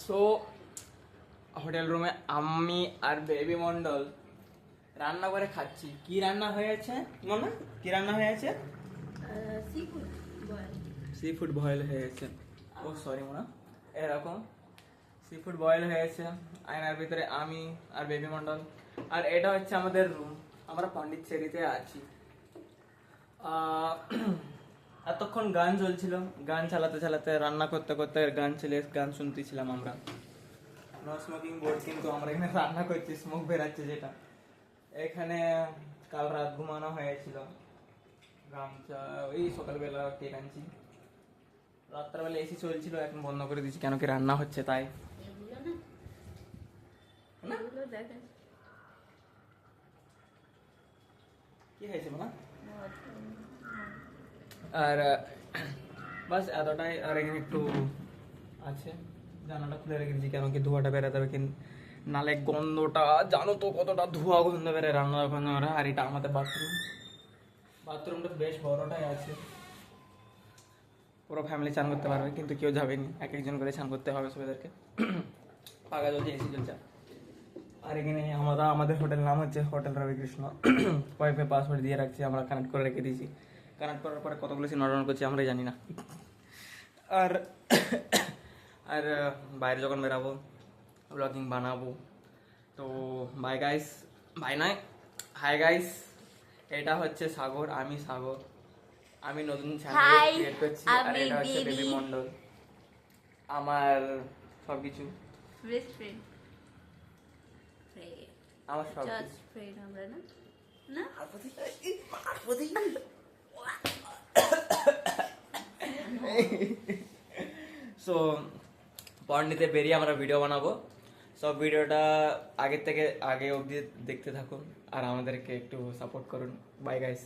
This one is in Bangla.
সো হোটেল রুমে আমি আর বেবি মন্ডল রান্না করে খাচ্ছি। কি রান্না হয়েছে মনে? কি রান্না হয়েছে? সি ফুড বয়েল হয়েছে। ও সরি মোনা, এরকম সি ফুড বয়েল হয়েছে। আয়নার ভিতরে আমি আর বেবি মন্ডল। আর এটা হচ্ছে আমাদের রুম। আমরা পন্ডিচেরিতে আছি। এতক্ষণ গান চলছিল, গান চালাতে চালাতে রান্না করতে করতে গান শুনতেছিলাম আমরা। নো স্মোকিং বোর্ড, কিন্তু আমরা এখানে রান্না করছি, স্মোক বেরাচ্ছে যেটা। এখানে কাল রাত ঘুমানো হয়েছিল, গামছা ওই সকালবেলা কেক আনছি। রাত্রেবেলা এসি চলছিল, এখন বন্ধ করে দিচ্ছি কেন কি রান্না হচ্ছে তাই। কি হয়েছে না? আর বাস এতটাই। আর এখানে একটু আছে, জানালা খুলে রেখেছি কেন কি ধোঁয়াটা বেরোতে হবে, কিন্তু নালে গন্ধটা জানো তো কতটা ধোঁয়া গন্ধ বেরোয় রান্নার গন্ধ। আর এটা আমাদের বাথরুমটা বেশ বড়টাই আছে, পুরো ফ্যামিলি চান করতে পারবে, কিন্তু কেউ যাবেনি, এক একজন করে চান করতে হবে সবাইদেরকে। পাকা চলছে, এসি চলছে। আর এখানে আমাদের হোটেল নাম হচ্ছে হোটেল রবিকৃষ্ণ। ওয়াইফাই পাসওয়ার্ড দিয়ে রাখছি, আমরা কানেক্ট করে রেখে দিয়েছি। কানেক্ট করার পরে কতগুলো সিন অর্ডার করছি আমরাই জানি না। আর আর বাইরে যখন বেরাবো ব্লগিং বানাবো। তো বাই গাইস, বাই নয়, হাই গাইস। এটা হচ্ছে সাগর, আমি সাগর, আমি নতুন চ্যানেল ক্রিয়েট করছি। আর এটা হচ্ছে বেবি মন্ডল, আমার সবকিছু, বেস্ট ফ্রেন্ড। আমার সব জাস্ট ফ্রেন্ড আমরা না না সো পন্ডিতে বেরিয়ে আমরা ভিডিও বানাবো। সব ভিডিওটা আগে অবধি দেখতে থাকুন আর আমাদেরকে একটু সাপোর্ট করুন। Bye guys.